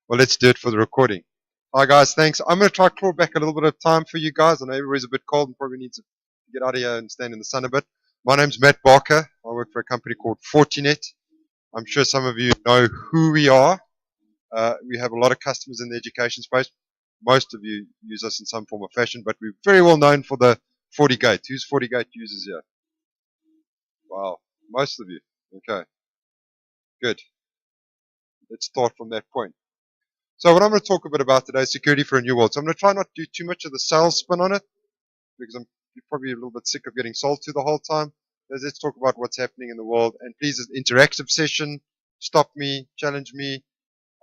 Well, let's do it for the recording. Hi, guys. Thanks. I'm going to try to claw back a little bit of time for you guys. I know everybody's a bit cold and probably needs to get out of here and stand in the sun a bit. My name's Matt Barker. I work for a company called Fortinet. I'm sure some of you know who we are. We have a lot of customers in the education space. Most of you use us in some form or fashion, but we're very well known for the FortiGate. Who's FortiGate users here? Wow. Most of you. Okay. Good. Let's start from that point. So what I'm going to talk a bit about today is security for a new world. So I'm going to try not to do too much of the sales spin on it because you're probably a little bit sick of getting sold to the whole time. Let's talk about what's happening in the world. And please, it's an interactive session. Stop me, challenge me.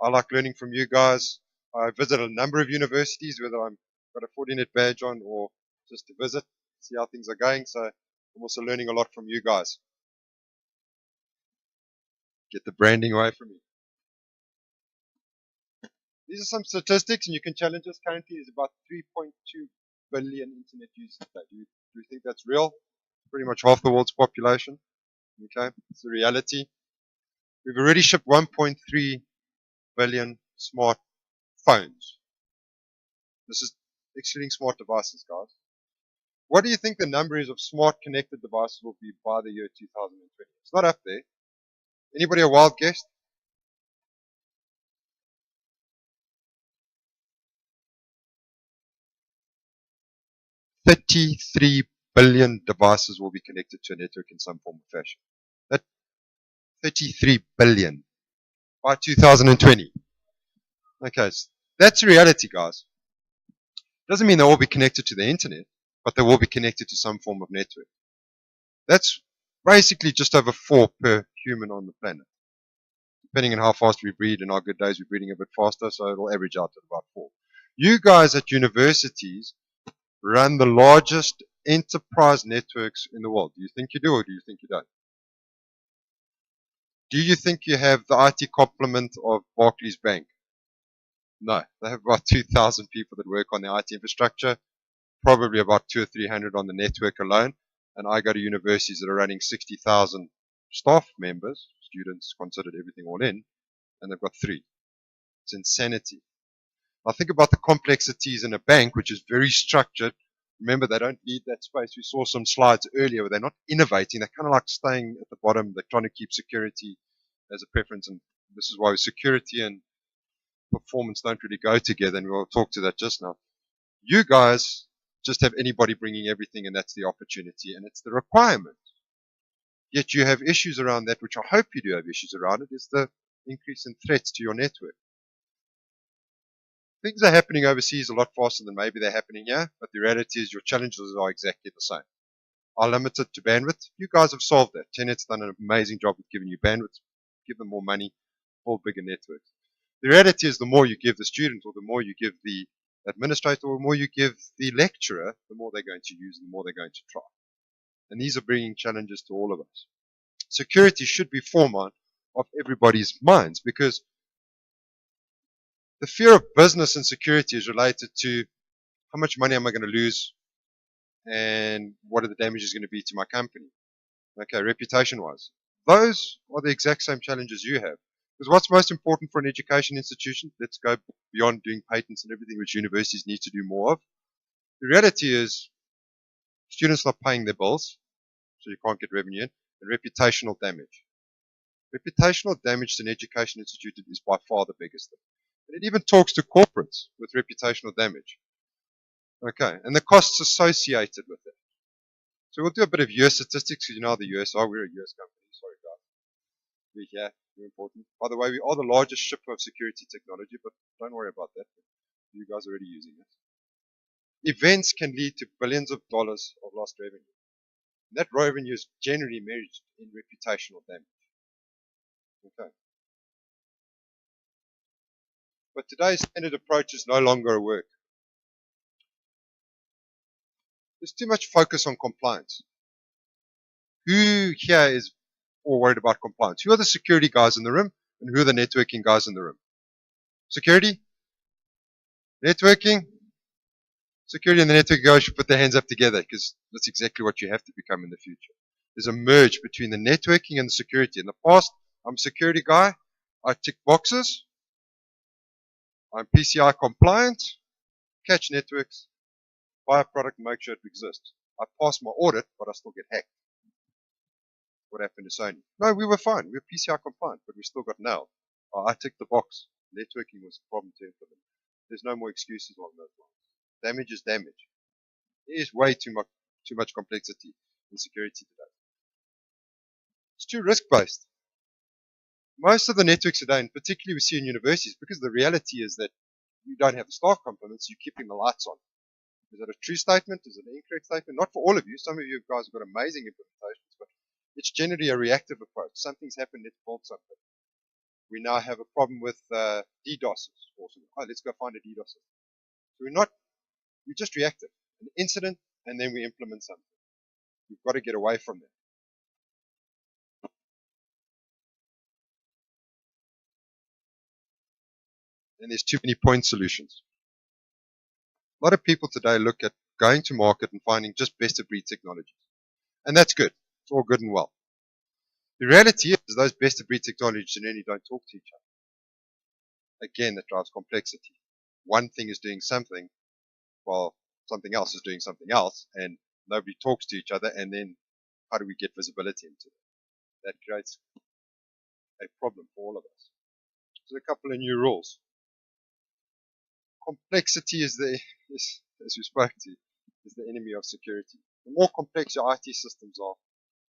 I like learning from you guys. I visit a number of universities, whether I'm got a Fortinet badge on or just to visit, see how things are going. So I'm also learning a lot from you guys. Get the branding away from me. These are some statistics, and you can challenge us. Currently, there's about 3.2 billion internet users today. Do you think that's real? Pretty much half the world's population. Okay, it's the reality. We've already shipped 1.3 billion smartphones. This is excluding smart devices, guys. What do you think the number is of smart connected devices will be by the year 2020? It's not up there. Anybody a wild guess? 33 billion devices will be connected to a network in some form or fashion. That 33 billion by 2020. Okay, so that's reality, guys. Doesn't mean they'll all be connected to the internet, but they will be connected to some form of network. That's basically just over 4 per human on the planet. Depending on how fast we breed, in our good days we're breeding a bit faster, so it'll average out at about 4. You guys at universities run the largest enterprise networks in the world. Do you think you do, or do you think you don't? Do you think you have the IT complement of Barclays Bank? No, they have about 2,000 people that work on the IT infrastructure, probably about 200 or 300 on the network alone. And I go to universities that are running 60,000 staff members, students considered everything all in, and they've got 3. It's insanity. Now think about the complexities in a bank, which is very structured. Remember, they don't need that space. We saw some slides earlier where they're not innovating. They're kind of like staying at the bottom. They're trying to keep security as a preference. And this is why security and performance don't really go together. And we'll talk to that just now. You guys just have anybody bringing everything, and that's the opportunity, and it's the requirement. Yet you have issues around that, which I hope you do have issues around it, is the increase in threats to your network. Things are happening overseas a lot faster than maybe they're happening here, but the reality is your challenges are exactly the same. Are limited to bandwidth. You guys have solved that. Tenet's done an amazing job with giving you bandwidth, give them more money, build bigger networks. The reality is the more you give the student, or the more you give the administrator, or the more you give the lecturer, the more they're going to use and the more they're going to try. And these are bringing challenges to all of us. Security should be foremost of everybody's minds, because the fear of business and security is related to how much money am I going to lose and what are the damages going to be to my company. Okay, reputation-wise. Those are the exact same challenges you have. Because what's most important for an education institution, let's go beyond doing patents and everything which universities need to do more of. The reality is students not paying their bills, so you can't get revenue in, and reputational damage. Reputational damage to an education institution is by far the biggest thing. And it even talks to corporates with reputational damage. Okay, and the costs associated with it. So we'll do a bit of US statistics, because you know how the US are. We're a US company. Sorry, guys. We're here. We're important. By the way, we are the largest shipper of security technology, but don't worry about that. You guys are already using it. Events can lead to billions of dollars of lost revenue. And that revenue is generally measured in reputational damage. Okay. But today's standard approach is no longer a work. There's too much focus on compliance. Who here is all worried about compliance? Who are the security guys in the room, and who are the networking guys in the room? Security? Networking? Security and the networking guys should put their hands up together, because that's exactly what you have to become in the future. There's a merge between the networking and the security. In the past, I'm a security guy. I tick boxes. I'm PCI compliant, catch networks, buy a product and make sure it exists. I passed my audit, but I still get hacked. What happened to Sony? No, we were fine. We were PCI compliant, but we still got nailed. I ticked the box. Networking was a problem to implement. There's no more excuses on those lines. Damage is damage. There is way too much complexity in security today. It's too risk-based. Most of the networks today, and particularly we see in universities, because the reality is that you don't have the staff complements, you're keeping the lights on. Is that a true statement? Is it an incorrect statement? Not for all of you. Some of you guys have got amazing implementations, but it's generally a reactive approach. Something's happened, let's build something. We now have a problem with DDoSes. Awesome. Oh, let's go find a DDoS. So we're just reactive. An incident, and then we implement something. We've got to get away from that. And there's too many point solutions. A lot of people today look at going to market and finding just best of breed technologies. And that's good. It's all good and well. The reality is those best of breed technologies generally don't talk to each other. Again, that drives complexity. One thing is doing something while something else is doing something else, and nobody talks to each other, and then how do we get visibility into it? That creates a problem for all of us. So a couple of new rules. Complexity is as we spoke to, is the enemy of security. The more complex your IT systems are,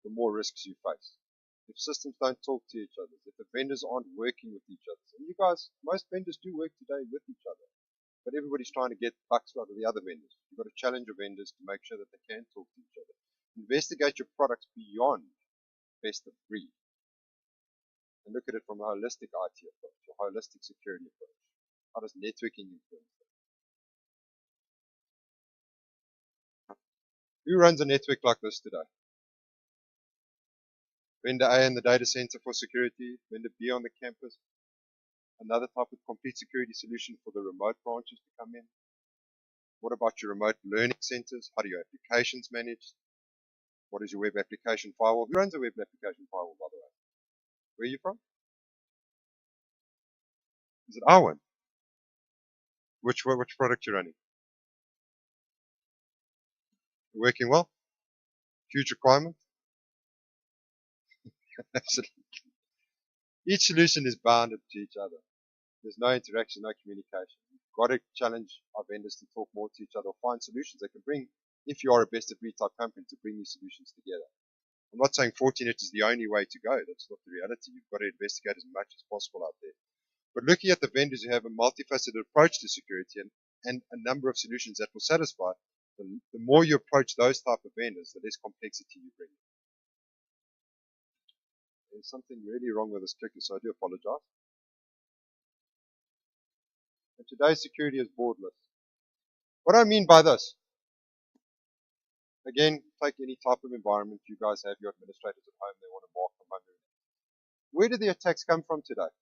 the more risks you face. If systems don't talk to each other, if the vendors aren't working with each other, and you guys, most vendors do work today with each other, but everybody's trying to get bucks out of the other vendors. You've got to challenge your vendors to make sure that they can talk to each other. Investigate your products beyond best of breed, and look at it from a holistic IT approach, a holistic security approach. How does networking influence that? Who runs a network like this today? Vendor A in the data center for security, vendor B on the campus, another type of complete security solution for the remote branches to come in. What about your remote learning centers? How do your applications manage? What is your web application firewall? Who runs a web application firewall, by the way? Where are you from? Is it our one? Which product you're running? Working well? Huge requirement? Absolutely. Each solution is bounded to each other. There's no interaction, no communication. You've got to challenge our vendors to talk more to each other or find solutions they can bring, if you are a best of breed type company, to bring these solutions together. I'm not saying Fortinet is the only way to go. That's not the reality. You've got to investigate as much as possible out there. But looking at the vendors who have a multifaceted approach to security and a number of solutions that will satisfy, the more you approach those type of vendors, the less complexity you bring. There's something really wrong with this clicker, so I do apologize. And today's security is borderless. What do I mean by this? Again, take any type of environment. You guys have your administrators at home. They want to mark them under. Where do the attacks come from today?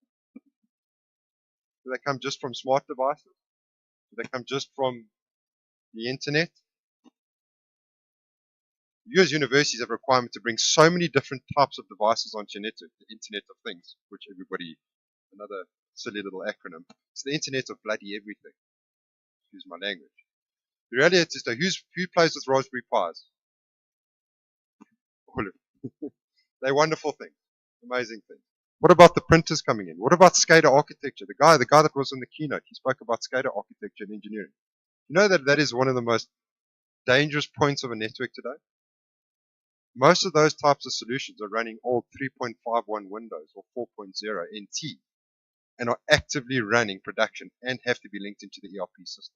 Do they come just from smart devices? Do they come just from the internet? You as universities have a requirement to bring so many different types of devices onto your network, the Internet of Things, which everybody, another silly little acronym. It's the Internet of bloody everything. Excuse my language. The reality is that who plays with Raspberry Pis? All of them. They're wonderful things, amazing things. What about the printers coming in? What about SCADA architecture? The guy that was in the keynote, he spoke about SCADA architecture and engineering. You know that is one of the most dangerous points of a network today? Most of those types of solutions are running old 3.51 Windows or 4.0 NT and are actively running production and have to be linked into the ERP system.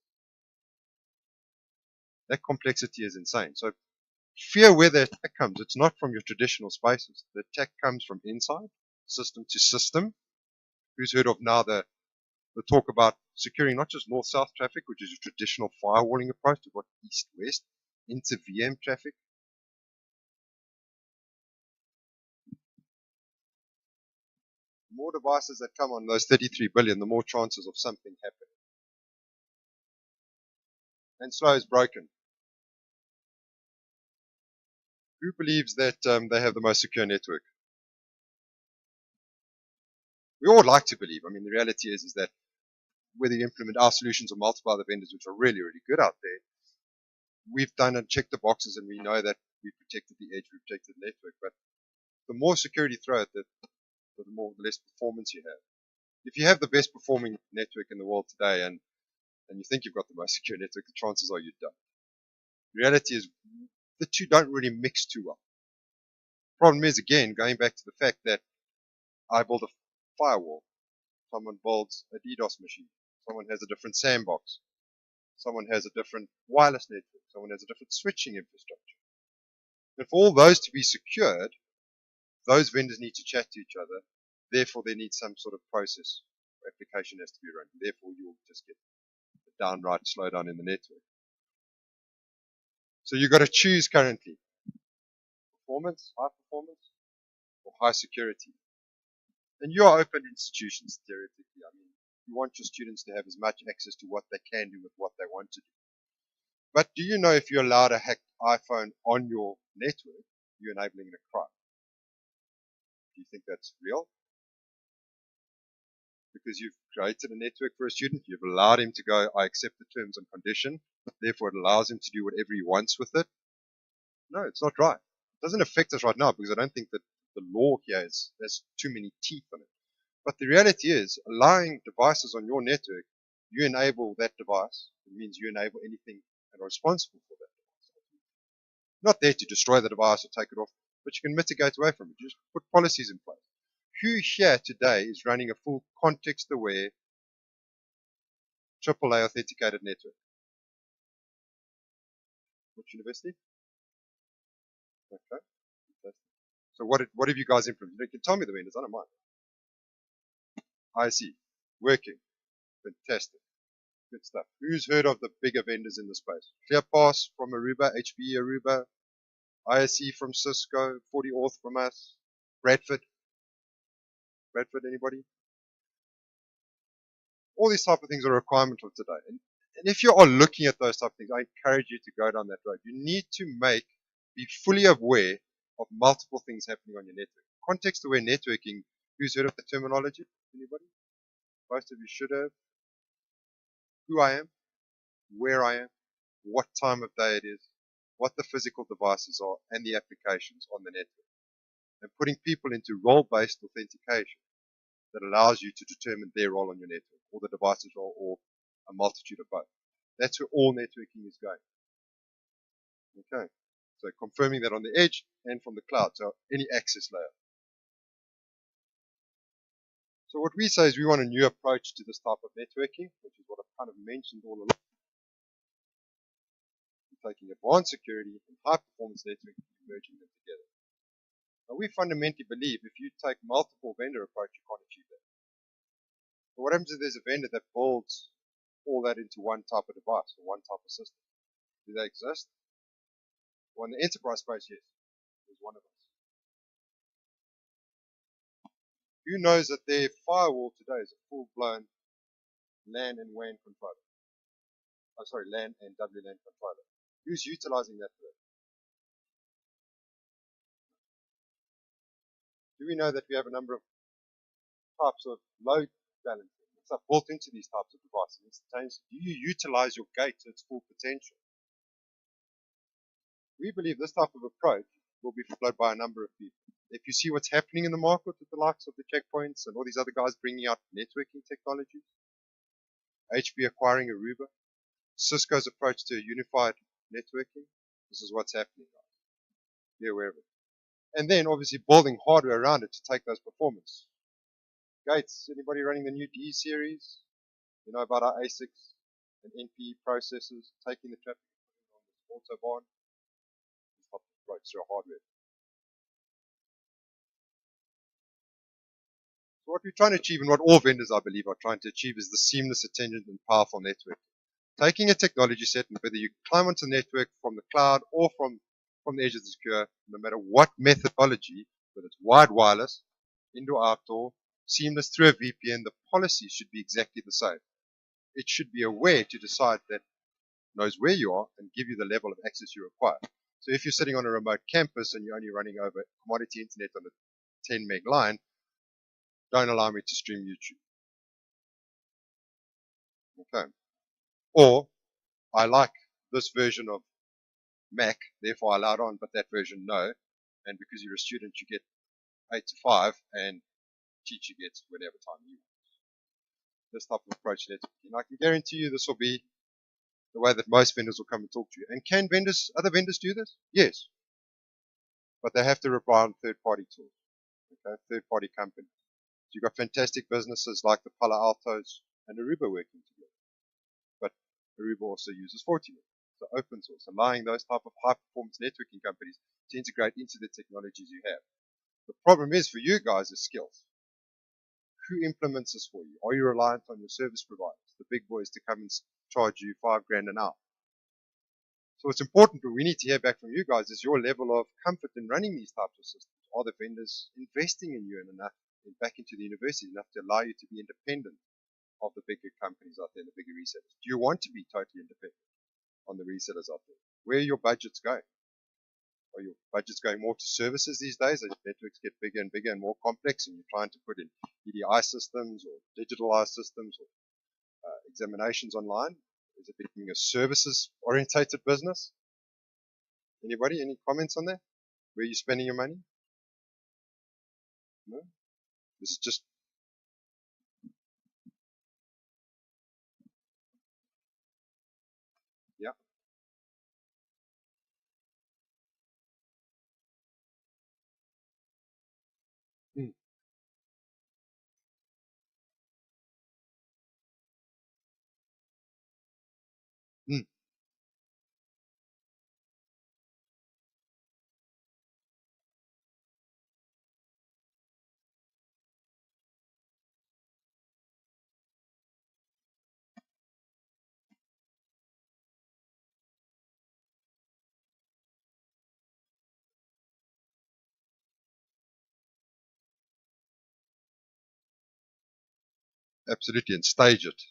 That complexity is insane. So fear where the attack comes. It's not from your traditional spaces. The attack comes from inside, system to system. Who's heard of now the talk about securing not just north-south traffic, which is your traditional firewalling approach, to what east-west, into VM traffic? The more devices that come on those 33 billion, the more chances of something happening. And slow is broken. Who believes that they have the most secure network? We all like to believe. I mean, the reality is that whether you implement our solutions or multiple other vendors, which are really, really good out there, we've done and checked the boxes, and we know that we protected the edge, we protected the network. But the more security you throw at it, the less performance you have. If you have the best performing network in the world today, and you think you've got the most secure network, the chances are you don't. The reality is the two don't really mix too well. Problem is, again, going back to the fact that I build a firewall, someone builds a DDoS machine, someone has a different sandbox, someone has a different wireless network, someone has a different switching infrastructure. And for all those to be secured, those vendors need to chat to each other. Therefore, they need some sort of process or application has to be run. Therefore, you'll just get a downright slowdown in the network. So you've got to choose currently performance, high performance, or high security. And you are open institutions, theoretically. I mean, you want your students to have as much access to what they can do with what they want to do. But do you know if you're allowed to hack iPhone on your network, you're enabling a crime? Do you think that's real? Because you've created a network for a student, you've allowed him to go, I accept the terms and condition, therefore it allows him to do whatever he wants with it. No, it's not right. It doesn't affect us right now because I don't think that the law here has too many teeth on it. But the reality is, allowing devices on your network, you enable that device. It means you enable anything and are responsible for that device. Not there to destroy the device or take it off, but you can mitigate away from it. You just put policies in place. Who here today is running a full context-aware, AAA authenticated network? Which university? Okay. So what have you guys implemented? You can tell me the vendors, I don't mind. I see. Working. Fantastic. Good stuff. Who's heard of the bigger vendors in the space? ClearPass from Aruba, HPE Aruba, ISE from Cisco, 40auth from us, Bradford. Bradford, anybody? All these type of things are a requirement of today. And if you are looking at those type of things, I encourage you to go down that road. You need to be fully aware of multiple things happening on your network. Context-aware networking, who's heard of the terminology? Anybody? Most of you should have. Who I am, where I am, what time of day it is, what the physical devices are, and the applications on the network. And putting people into role-based authentication that allows you to determine their role on your network, or the device's role, or a multitude of both. That's where all networking is going. Okay. So confirming that on the edge and from the cloud, so any access layer. So what we say is we want a new approach to this type of networking, which is what I've kind of mentioned all along. We're taking advanced security and high performance networking and merging them together. Now we fundamentally believe if you take multiple vendor approach, you can't achieve that. But what happens if there's a vendor that builds all that into one type of device or one type of system? Do they exist? Well, in the enterprise space, yes. There's one of us. Who knows that their firewall today is a full-blown LAN and WAN controller? Oh, sorry, LAN and WLAN controller. Who's utilizing that today? Do we know that we have a number of types of load balancing stuff built into these types of devices instantaneously? Do you utilize your gate to its full potential? We believe this type of approach will be followed by a number of people. If you see what's happening in the market with the likes of the checkpoints and all these other guys bringing out networking technologies, HP acquiring Aruba, Cisco's approach to unified networking, this is what's happening, guys. Be aware of it. And then obviously building hardware around it to take those performance. Gates, anybody running the new D series? You know about our ASICs and NPE processors, taking the traffic on this autobahn. This type of approach through hardware. So what we're trying to achieve, and what all vendors, I believe, are trying to achieve, is the seamless, attendant, and powerful network. Taking a technology set, and whether you climb onto the network from the cloud or from the edge of the secure, no matter what methodology, whether it's wired wireless, indoor outdoor, seamless through a VPN, the policy should be exactly the same. It should be aware to decide that knows where you are and give you the level of access you require. So if you're sitting on a remote campus and you're only running over commodity internet on a 10 meg line, don't allow me to stream YouTube. Okay. Or I like this version of Mac, therefore I allow it on, but that version no. And because you're a student, you get 8 to 5, and teacher gets whatever time you want. This type of approach networking. And I can guarantee you this will be the way that most vendors will come and talk to you. And can other vendors do this? Yes. But they have to rely on third-party tools, okay, third-party companies. So you've got fantastic businesses like the Palo Altos and Aruba working together. But Aruba also uses Fortinet, so open source, allowing those type of high-performance networking companies to integrate into the technologies you have. The problem is for you guys is skills. Who implements this for you? Are you reliant on your service providers, the big boys, to come and charge you $5,000 an hour? So it's important what we need to hear back from you guys is your level of comfort in running these types of systems. Are the vendors investing in you and enough back into the university enough to allow you to be independent of the bigger companies out there and the bigger resellers? Do you want to be totally independent on the resellers out there? Where are your budgets going? Are your budgets going more to services these days as networks get bigger and bigger and more complex and you're trying to put in EDI systems or digitalized systems or examinations online? Is it becoming a services orientated business? Anybody? Any comments on that? Where are you spending your money? No? This is just, yeah. Mm, mm, absolutely. And stage it.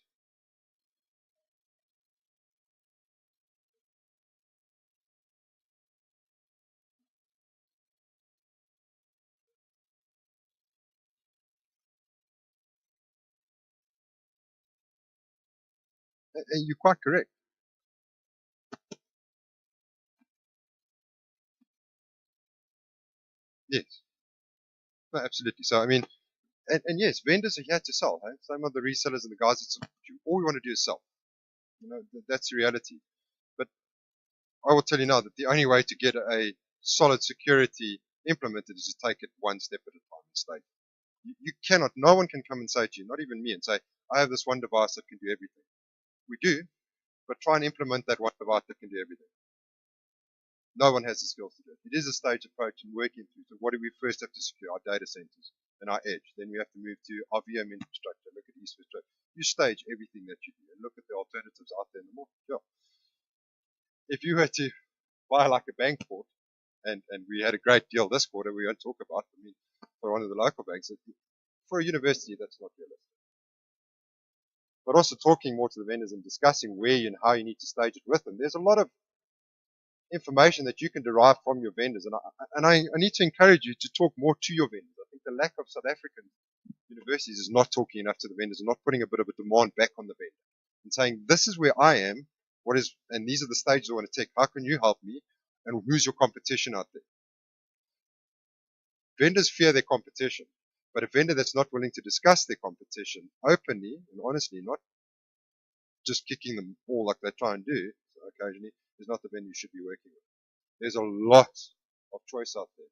And you're quite correct. Yes. No, absolutely. So, I mean, and yes, vendors are here to sell. Hey? Some of the resellers and the guys that support you, all we want to do is sell. You know, that's the reality. But I will tell you now that the only way to get a solid security implemented is to take it one step at a time and stay. You cannot, no one can come and say to you, not even me, and say, I have this one device that can do everything. We do, but try and implement that one device that can do everything. No one has the skills to do it. It is a stage approach and working through. So what do we first have to secure? Our data centers and our edge. Then we have to move to our VM infrastructure, look at east-west. You stage everything that you do and look at the alternatives out there in the market. Sure. If you were to buy like a bank port, and we had a great deal this quarter we won't talk about, I mean, for one of the local banks, for a university, that's not realistic. But also talking more to the vendors and discussing where and how you need to stage it with them. There's a lot of information that you can derive from your vendors. And I need to encourage you to talk more to your vendors. I think the lack of South African universities is not talking enough to the vendors and not putting a bit of a demand back on the vendor and saying, this is where I am, and these are the stages I want to take. How can you help me? And who's your competition out there? Vendors fear their competition, but a vendor that's not willing to discuss their competition openly and honestly, not just kicking them all like they try and do occasionally, is not the vendor you should be working with. There's a lot of choice out there.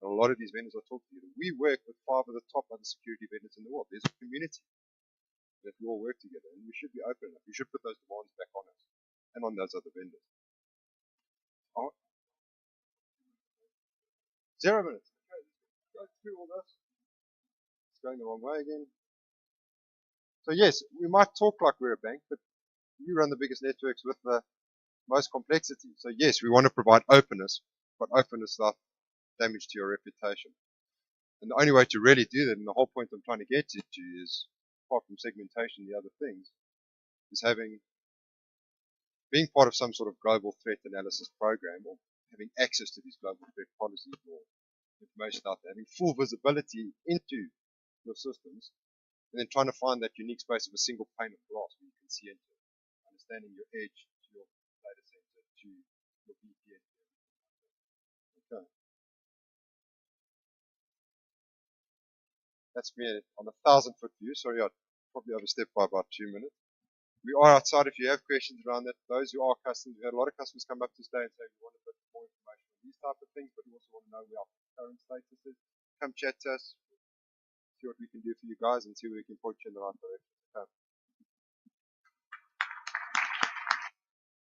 And a lot of these vendors I talk to you, we work with 5 of the top other security vendors in the world. There's a community that we all work together, and we should be open enough. We should put those demands back on us and on those other vendors. Oh, 0 minutes. Okay, let's go through all this. It's going the wrong way again. So yes, we might talk like we're a bank, but you run the biggest networks with the most complexity. So yes, we want to provide openness, but openness without damage to your reputation. And the only way to really do that, and the whole point I'm trying to get to is, apart from segmentation, the other things, is being part of some sort of global threat analysis program, or having access to these global threat policies or information out there, having full visibility into your systems, and then trying to find that unique space of a single pane of glass where you can latency into it, understanding your edge to your data center to your VPN. Okay, that's me on a 1,000 foot view. Sorry, I probably overstepped by about 2 minutes. We are outside if you have questions around that. Those who are customers, we had a lot of customers come up to today and say we want a bit more information on these type of things, but we also want to know where our current status is. Come chat to us, see what we can do for you guys, and see where we can point you in the right direction.